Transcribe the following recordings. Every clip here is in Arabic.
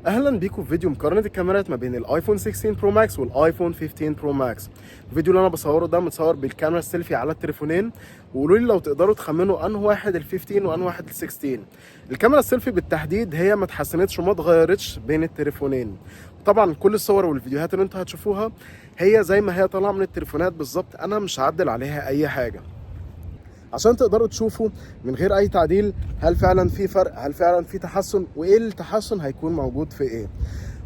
اهلا بيكم في فيديو مقارنه الكاميرات ما بين الايفون 16 برو ماكس والايفون 15 برو ماكس. الفيديو اللي انا بصوره ده متصور بالكاميرا السيلفي على التليفونين، وقولوا لي لو تقدروا تخمنوا انه واحد ال 15 وانه واحد ال 16. الكاميرا السيلفي بالتحديد هي ما اتحسنتش وما اتغيرتش بين التليفونين. طبعا كل الصور والفيديوهات اللي انتوا هتشوفوها هي زي ما هي طالعه من التليفونات بالظبط، انا مش هعدل عليها اي حاجه عشان تقدروا تشوفوا من غير اي تعديل هل فعلا في فرق، هل فعلا في تحسن، وايه التحسن هيكون موجود في ايه.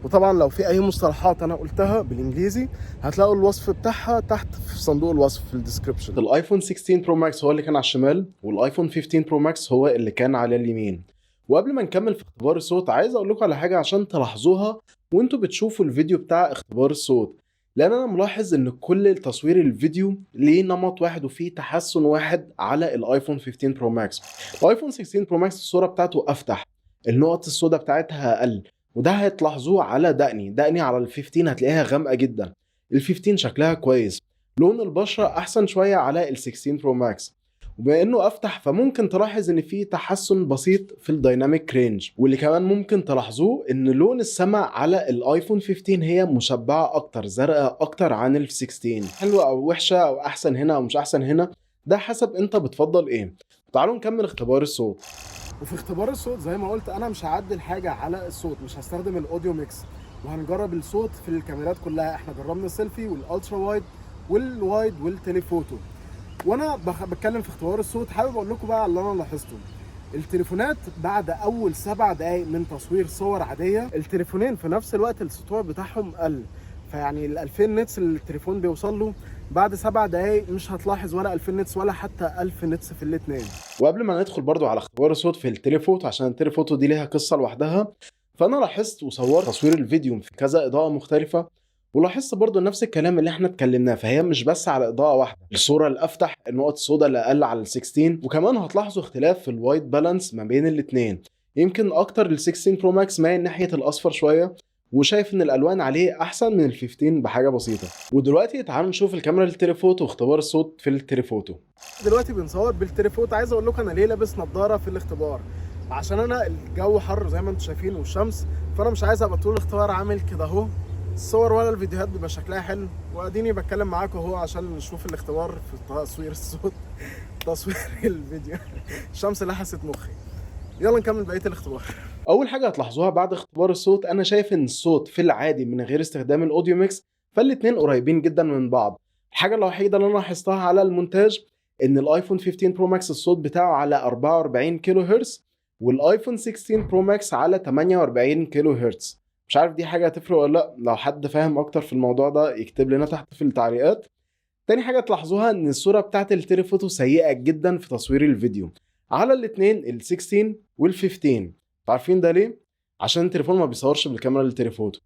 وطبعا لو في اي مصطلحات انا قلتها بالانجليزي هتلاقوا الوصف بتاعها تحت في صندوق الوصف في الديسكربشن. الايفون 16 برو ماكس هو اللي كان على الشمال، والايفون 15 برو ماكس هو اللي كان على اليمين. وقبل ما نكمل في اختبار الصوت عايز اقول لكم على حاجه عشان تلاحظوها وانتوا بتشوفوا الفيديو بتاع اختبار الصوت، لان انا ملاحظ ان كل تصوير الفيديو ليه نمط واحد وفيه تحسن واحد على الايفون 15 برو ماكس. الايفون 16 برو ماكس الصوره بتاعته افتح، النقط السوداء بتاعتها اقل، وده هتلاحظوه على دقني على ال 15 هتلاقيها غامقه جدا. ال 15 شكلها كويس، لون البشره احسن شويه على ال 16 برو ماكس. وبما انه افتح فممكن تلاحظ ان في تحسن بسيط في الدايناميك رينج، واللي كمان ممكن تلاحظوه ان لون السماء على الايفون 15 هي مشبعه اكتر، زرقاء اكتر عن ال 16. حلوه او وحشه او احسن هنا او مش احسن هنا، ده حسب انت بتفضل ايه. تعالوا نكمل اختبار الصوت. وفي اختبار الصوت زي ما قلت انا مش هعدل حاجه على الصوت، مش هستخدم الاوديو ميكس، وهنجرب الصوت في الكاميرات كلها. احنا جربنا السيلفي والالترا وايد والوايد والتليفوتو. وانا بتكلم في اختبار الصوت حابب اقول لكم بقى اللي انا لاحظته. التليفونات بعد اول 7 دقايق من تصوير صور عاديه، التليفونين في نفس الوقت السطوع بتاعهم قل. فيعني ال 2000 نتس اللي التليفون بيوصل له بعد 7 دقايق مش هتلاحظ ولا 2000 نتس ولا حتى 1000 نتس في الاثنين. وقبل ما ندخل برضو على اختبار الصوت في التليفوتو، عشان التليفوتو دي ليها قصه لوحدها، فانا لاحظت وصورت تصوير الفيديو في كذا اضاءه مختلفه، ولاحظت برضو نفس الكلام اللي احنا اتكلمناه، فهي مش بس على اضاءه واحده، الصوره الافتح، النقط السوداء اللي اقل على ال 16، وكمان هتلاحظوا اختلاف في الوايت بالانس ما بين الاثنين. يمكن اكتر ال 16 برو ماكس مايل ناحيه الاصفر شويه، وشايف ان الالوان عليه احسن من ال 15 بحاجه بسيطه. ودلوقتي تعالوا نشوف الكاميرا التليفوتو واختبار الصوت في التليفوتو. دلوقتي بنصور بالتليفوتو. عايز اقول لكم انا ليه لابس نظاره في الاختبار، عشان انا الجو حر زي ما انتم شايفين والشمس، فانا مش عايز ابقى طول الاختبار عامل كده اهو. الصور ولا الفيديوهات بيبقى شكلها حلو، واديني بتكلم معاكم اهو عشان نشوف الاختبار في تصوير الصوت تصوير الفيديو. الشمس لحست مخي. يلا نكمل بقيه الاختبار. اول حاجه هتلاحظوها بعد اختبار الصوت، انا شايف ان الصوت في العادي من غير استخدام الاوديو ميكس فالاتنين قريبين جدا من بعض. الحاجه الوحيده اللي انا لاحظتها على المونتاج ان الايفون 15 برو ماكس الصوت بتاعه على 44 كيلو هرتز، والايفون 16 برو ماكس على 48 كيلو هرتز. مش عارف دي حاجه هتفرق ولا لا، لو حد فاهم اكتر في الموضوع ده يكتب لنا تحت في التعليقات. تاني حاجه تلاحظوها ان الصوره بتاعت التليفوتو سيئه جدا في تصوير الفيديو على الاثنين ال 16 وال 15. عارفين ده ليه؟ عشان التليفون ما بيصورش بالكاميرا التليفوتو.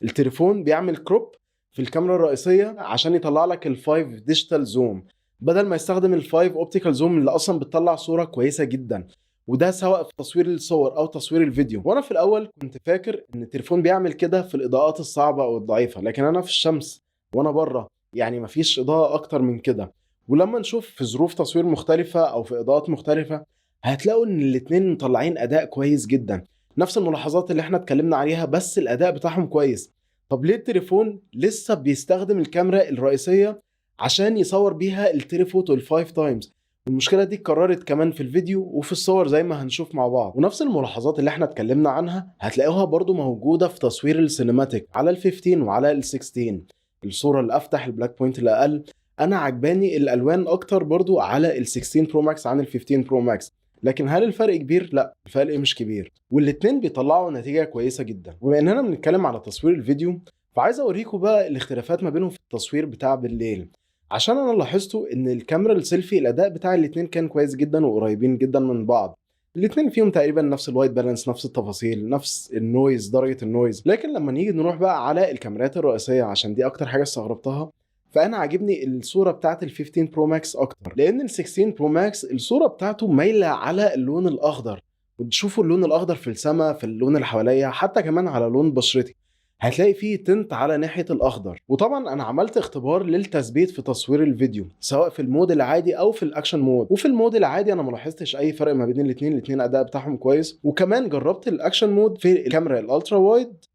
التليفون بيعمل كروب في الكاميرا الرئيسيه عشان يطلع لك ال 5 ديجيتال زوم بدل ما يستخدم ال 5 اوبتيكال زوم اللي اصلا بتطلع صوره كويسه جدا، وده سواء في تصوير الصور او تصوير الفيديو. وانا في الاول كنت فاكر ان التليفون بيعمل كده في الاضاءات الصعبه او الضعيفه، لكن انا في الشمس وانا بره يعني مفيش اضاءه اكتر من كده. ولما نشوف في ظروف تصوير مختلفه او في اضاءات مختلفه هتلاقوا ان الاتنين مطلعين اداء كويس جدا، نفس الملاحظات اللي احنا اتكلمنا عليها بس الاداء بتاعهم كويس. طب ليه التليفون لسه بيستخدم الكاميرا الرئيسيه عشان يصور بيها التليفوتو الفايف تايمز؟ المشكله دي اتكررت كمان في الفيديو وفي الصور زي ما هنشوف مع بعض، ونفس الملاحظات اللي احنا اتكلمنا عنها هتلاقوها برضو موجوده في تصوير السينماتيك على ال 15 وعلى ال 16. الصوره الافتح، البلاك بوينت الاقل، انا عجباني الالوان اكتر برضو على ال 16 برو ماكس عن ال 15 برو ماكس. لكن هل الفرق كبير؟ لا، الفرق مش كبير، والاتنين بيطلعوا نتيجه كويسه جدا. وبما اننا بنتكلم على تصوير الفيديو فعايز اوريكم بقى الاختلافات ما بينهم في التصوير بتاع بالليل. عشان انا لاحظته ان الكاميرا السيلفي الاداء بتاع الاتنين كان كويس جدا وقريبين جدا من بعض، الاتنين فيهم تقريبا نفس الوايت بالانس، نفس التفاصيل، نفس النويز، درجه النويز. لكن لما نيجي نروح بقى على الكاميرات الرئيسيه عشان دي اكتر حاجه استغربتها، فانا عاجبني الصوره بتاعت ال 15 برو ماكس اكتر، لان ال 16 برو ماكس الصوره بتاعته مايله على اللون الاخضر، وتشوفوا اللون الاخضر في السماء، في اللون اللي حواليا، حتى كمان على لون بشرتي. هتلاقي فيه تنت على ناحية الأخضر. وطبعا أنا عملت اختبار للتثبيت في تصوير الفيديو سواء في المود العادي أو في الأكشن مود. وفي المود العادي أنا ملاحظتش أي فرق ما بين الاتنين أداء بتاعهم كويس. وكمان جربت الأكشن مود في الكاميرا الألترا وايد،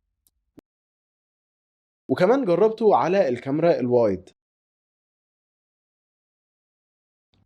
وكمان جربته على الكاميرا الوايد.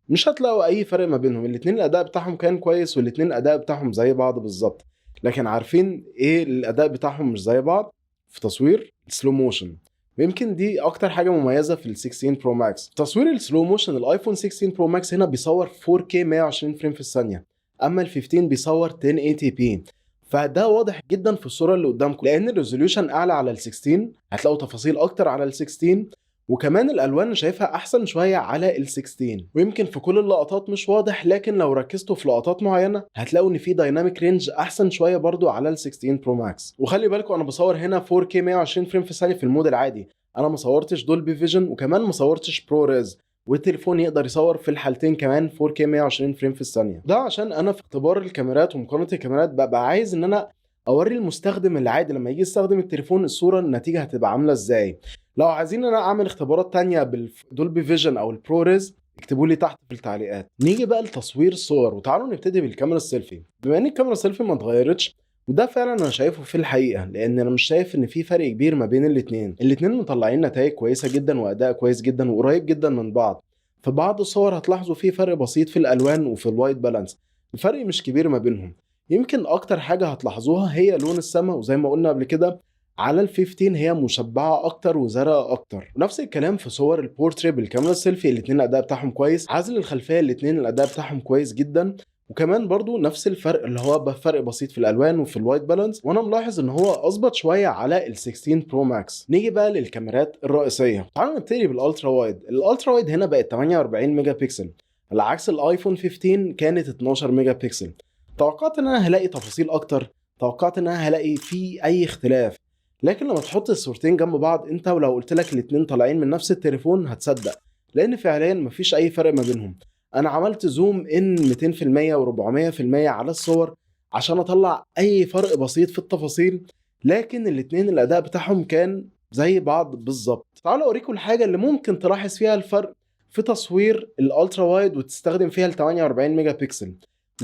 مش هتلاقوا اي فرق ما بينهم، الاتنين الاداء بتاعهم كان كويس والاتنين الاداء بتاعهم زي بعض بالظبط. لكن عارفين ايه الاداء بتاعهم مش زي بعض؟ في تصوير السلو موشن. ويمكن دي اكتر حاجه مميزه في ال 16 برو ماكس. تصوير السلو موشن الايفون 16 برو ماكس هنا بيصور 4K 120 فريم في الثانيه، اما ال 15 بيصور 1080p. فده واضح جدا في الصوره اللي قدامكم، لان الريزوليوشن اعلى على ال 16، هتلاقوا تفاصيل اكتر على ال 16، وكمان الالوان أنا شايفها احسن شويه على ال 16. ويمكن في كل اللقطات مش واضح، لكن لو ركزتوا في لقطات معينه هتلاقوا ان في دايناميك رينج احسن شويه برضو على ال 16 برو ماكس. وخلي بالكم انا بصور هنا 4K 120 فريم في الثانيه في المود العادي، انا ما صورتش دولبي فيجن وكمان ما صورتش برو ريز، والتليفون يقدر يصور في الحالتين كمان 4K 120 فريم في الثانيه. ده عشان انا في اختبار الكاميرات ومقارنه الكاميرات ببقى عايز ان انا اوري المستخدم العادي لما يجي يستخدم التليفون الصوره النتيجه هتبقى عامله ازاي. لو عايزين انا اعمل اختبارات تانية بالدولبي فيجن او البروريز اكتبوا لي تحت في التعليقات. نيجي بقى لتصوير الصور، وتعالوا نبتدي بالكاميرا السيلفي. بما ان الكاميرا السيلفي ما اتغيرتش، وده فعلا انا شايفه في الحقيقه، لان انا مش شايف ان في فرق كبير ما بين الاتنين مطلعين نتائج كويسه جدا واداء كويس جدا وقريب جدا من بعض. في بعض الصور هتلاحظوا في فرق بسيط في الالوان وفي الوايت بالانس، الفرق مش كبير ما بينهم. يمكن اكتر حاجه هتلاحظوها هي لون السما، وزي ما قلنا قبل كده على ال 15 هي مشبعه اكتر وزرقاء اكتر. نفس الكلام في صور البورتري بالكاميرا السيلفي، الاثنين الاداء بتاعهم كويس. عزل الخلفيه الاثنين الاداء بتاعهم كويس جدا، وكمان برضو نفس الفرق اللي هو فرق بسيط في الالوان وفي الوايت بالانس. وانا ملاحظ ان هو اظبط شويه على ال 16 برو ماكس. نيجي بقى للكاميرات الرئيسيه، تعالوا نبتدي بالالترا وايد. الالترا وايد هنا بقت 48 ميجا بكسل على عكس الايفون 15 كانت 12 ميجا بكسل. توقعت ان انا هلاقي تفاصيل اكتر، توقعت ان انا هلاقي في اي اختلاف، لكن لما تحط الصورتين جنب بعض انت ولو قلت لك الاتنين طالعين من نفس التليفون هتصدق، لان فعليا مفيش اي فرق ما بينهم. انا عملت زوم ان 200% و400% على الصور عشان اطلع اي فرق بسيط في التفاصيل، لكن الاتنين الاداء بتاعهم كان زي بعض بالظبط. تعالوا اوريكم الحاجه اللي ممكن تلاحظ فيها الفرق في تصوير الالترا وايد وتستخدم فيها ال 48 ميجا بكسل،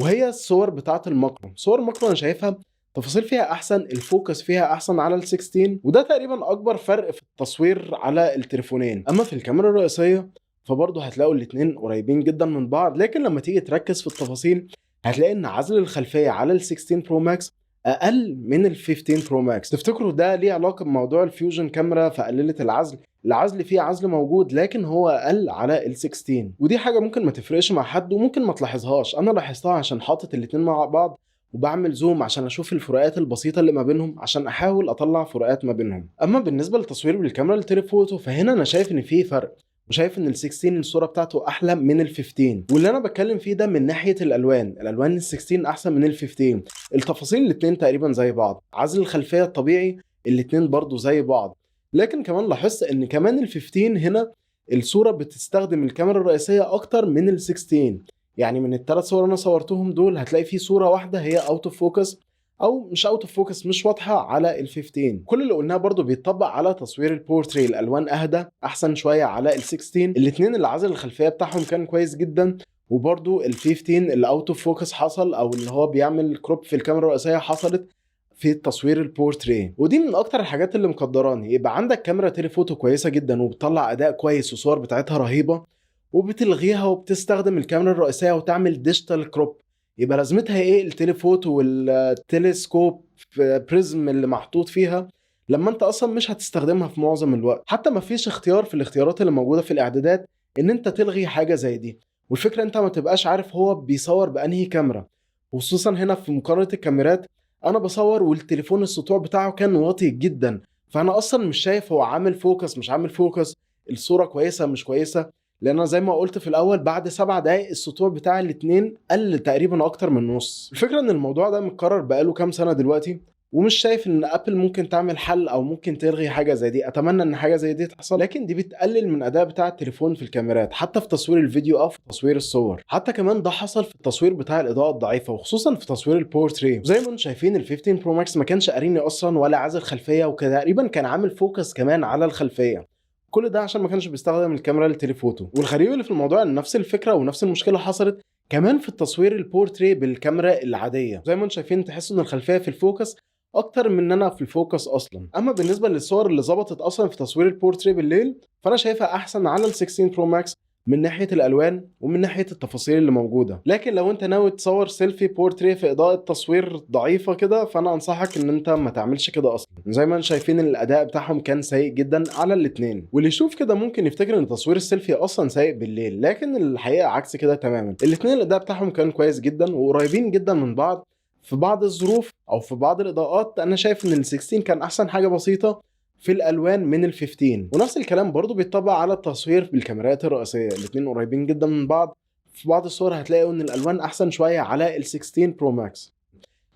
وهي الصور بتاعه الماكرو. صور الماكرو انا شايفها تفاصيل فيها احسن، الفوكس فيها احسن على ال 16، وده تقريبا اكبر فرق في التصوير على التليفونين. اما في الكاميرا الرئيسيه فبرضه هتلاقوا الاتنين قريبين جدا من بعض، لكن لما تيجي تركز في التفاصيل هتلاقي ان عزل الخلفيه على ال 16 برو ماكس اقل من ال 15 برو ماكس. تفتكروا ده ليه علاقه بموضوع الفيوجن كاميرا فقللت العزل؟ العزل فيه عزل موجود لكن هو اقل على ال 16، ودي حاجه ممكن ما تفرقش مع حد وممكن ما تلاحظهاش. انا لاحظتها عشان حاطط الاتنين مع بعض وبعمل زوم عشان اشوف الفروقات البسيطه اللي ما بينهم عشان احاول اطلع فروقات ما بينهم. اما بالنسبه للتصوير بالكاميرا التليفوتو فهنا انا شايف ان في فرق، وشايف ان ال 16 الصوره بتاعته احلى من ال 15. واللي انا بتكلم فيه ده من ناحيه الالوان ال 16 احسن من ال 15. التفاصيل الاتنين تقريبا زي بعض، عزل الخلفيه الطبيعي الاتنين برضو زي بعض. لكن كمان لاحظت ان كمان ال 15 هنا الصوره بتستخدم الكاميرا الرئيسيه اكتر من ال 16. يعني من الثلاث صور انا صورتهم دول هتلاقي في صوره واحده هي اوت اوف فوكس، او مش اوت اوف فوكس مش واضحه على ال 15. كل اللي قلناه برضو بيتطبق على تصوير البورتري، الالوان اهدى احسن شويه على ال 16. الاثنين اللي عزل الخلفيه بتاعهم كان كويس جدا، وبرضو ال 15 اللي اوت اوف فوكس حصل او اللي هو بيعمل كروب في الكاميرا الرئيسيه حصلت في تصوير البورتري. ودي من اكتر الحاجات اللي مقدراني يبقى عندك كاميرا تيليفوتو كويسه جدا وبتطلع اداء كويس وصور بتاعتها رهيبه، وبتلغيها وبتستخدم الكاميرا الرئيسيه وتعمل ديجيتال كروب. يبقى لازمتها ايه التليفوتو والتلسكوب بريزم اللي محطوط فيها لما انت اصلا مش هتستخدمها في معظم الوقت؟ حتى ما فيش اختيار في الاختيارات اللي موجوده في الاعدادات ان انت تلغي حاجه زي دي. والفكره انت ما تبقاش عارف هو بيصور بانهي كاميرا، وخصوصا هنا في مقارنه الكاميرات انا بصور والتليفون السطوع بتاعه كان واطي جدا، فانا اصلا مش شايف هو عامل فوكس مش عامل فوكس، الصوره كويسه مش كويسه، لان انا زي ما قلت في الاول بعد 7 دقايق السطوع بتاع الاثنين قل تقريبا اكتر من نص. الفكره ان الموضوع ده متكرر بقاله كام سنه دلوقتي، ومش شايف ان ابل ممكن تعمل حل او ممكن تلغي حاجه زي دي. اتمنى ان حاجه زي دي تحصل، لكن دي بتقلل من الاداء بتاع التليفون في الكاميرات، حتى في تصوير الفيديو او في تصوير الصور. حتى كمان ده حصل في التصوير بتاع الاضاءه الضعيفه، وخصوصا في تصوير البورتري. زي ما انتم شايفين ال 15 برو ماكس ما كانش قاريني اصلا ولا عازل خلفيه، وتقريبا كان عامل فوكس كمان على الخلفيه. كل ده عشان ما كانش بيستخدم الكاميرا للتليفوتو. والغريب اللي في الموضوع ان نفس الفكره ونفس المشكله حصلت كمان في التصوير البورتري بالكاميرا العاديه. زي ما انتم شايفين تحسوا ان الخلفيه في الفوكس اكتر من انا في الفوكس اصلا. اما بالنسبه للصور اللي ظبطت اصلا في تصوير البورتري بالليل، فانا شايفها احسن على ال 16 برو ماكس من ناحيه الالوان ومن ناحيه التفاصيل اللي موجوده. لكن لو انت ناوي تصور سيلفي بورتري في اضاءه تصوير ضعيفه كده، فانا انصحك ان انت ما تعملش كده اصلا. زي ما انتم شايفين الاداء بتاعهم كان سيء جدا على الاثنين، واللي يشوف كده ممكن يفتكر ان تصوير السيلفي اصلا سيء بالليل، لكن الحقيقه عكس كده تماما. الاثنين الاداء بتاعهم كان كويس جدا وقريبين جدا من بعض. في بعض الظروف او في بعض الاضاءات انا شايف ان ال 16 كان احسن حاجه بسيطه في الالوان من ال 15، ونفس الكلام برضو بيتطبق على التصوير بالكاميرات الرئيسيه. الاثنين قريبين جدا من بعض. في بعض الصور هتلاقوا ان الالوان احسن شويه على ال 16 برو ماكس،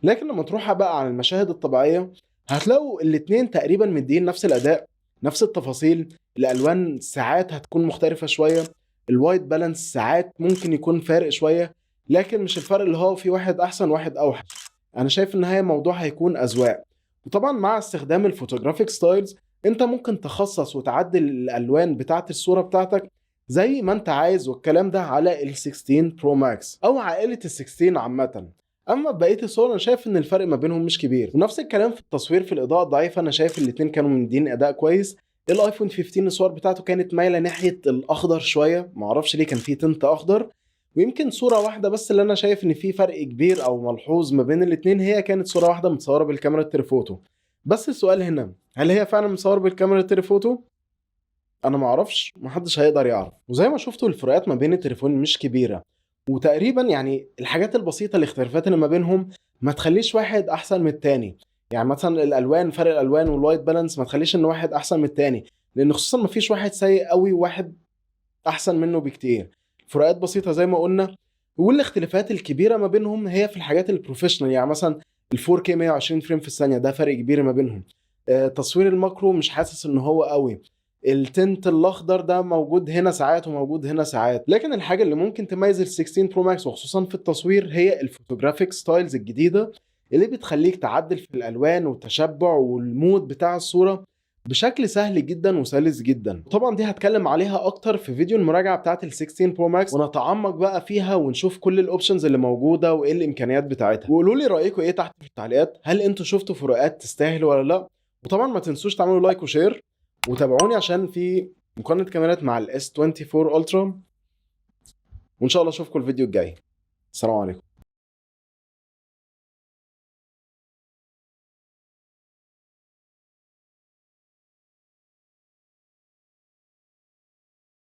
لكن لما تروح بقى على المشاهد الطبيعيه هتلاقوا الاثنين تقريبا مدين نفس الاداء، نفس التفاصيل. الالوان ساعات هتكون مختلفه شويه، الوايت بالانس ساعات ممكن يكون فارق شويه، لكن مش الفرق اللي هو في واحد احسن واحد اوحش. انا شايف ان هي موضوع هيكون اذواق. وطبعا مع استخدام الفوتوغرافيك ستايلز انت ممكن تخصص وتعدل الالوان بتاعت الصوره بتاعتك زي ما انت عايز، والكلام ده على ال 16 برو ماكس او عائله ال 16 عامه. اما بقيه الصور انا شايف ان الفرق ما بينهم مش كبير. ونفس الكلام في التصوير في الاضاءه الضعيفه، انا شايف الاثنين كانوا مدين اداء كويس. الايفون 15 الصور بتاعته كانت مايله ناحيه الاخضر شويه، معرفش ليه كان فيه تنت اخضر. ويمكن صوره واحده بس اللي انا شايف ان في فرق كبير او ملحوظ ما بين الاثنين، هي كانت صوره واحده متصوره بالكاميرا التليفوتو. بس السؤال هنا، هل هي فعلا متصوره بالكاميرا التليفوتو؟ انا ما اعرفش، محدش هيقدر يعرف. وزي ما شفتوا الفروقات ما بين التليفون مش كبيره، وتقريبا يعني الحاجات البسيطه الاختلافات اللي ما بينهم ما تخليش واحد احسن من التاني. يعني مثلا الالوان، فرق الالوان والوايت بالانس ما تخليش ان واحد احسن من التاني، لان خصوصا ما فيش واحد سيء قوي وواحد احسن منه بكتير. فروقات بسيطه زي ما قلنا. والاختلافات الكبيره ما بينهم هي في الحاجات البروفيشنال، يعني مثلا ال 4K 120 فريم في الثانيه، ده فرق كبير ما بينهم. تصوير الماكرو مش حاسس ان هو قوي. التنت الاخضر ده موجود هنا ساعات وموجود هنا ساعات. لكن الحاجه اللي ممكن تميز ال 16 برو ماكس وخصوصا في التصوير هي الفوتوغرافيك ستايلز الجديده اللي بتخليك تعدل في الالوان والتشبع والمود بتاع الصوره بشكل سهل جدا وسلس جدا. طبعا دي هتكلم عليها اكتر في فيديو المراجعه بتاعت ال 16 برو ماكس، ونتعمق بقى فيها ونشوف كل الاوبشنز اللي موجوده وايه الامكانيات بتاعتها. وقولوا لي رايكم ايه تحت في التعليقات، هل انتوا شفتوا فروقات تستاهل ولا لا؟ وطبعا ما تنسوش تعملوا لايك وشير، وتابعوني عشان في مقارنه كاميرات مع الاس 24 الترا. وان شاء الله اشوفكم الفيديو الجاي. السلام عليكم.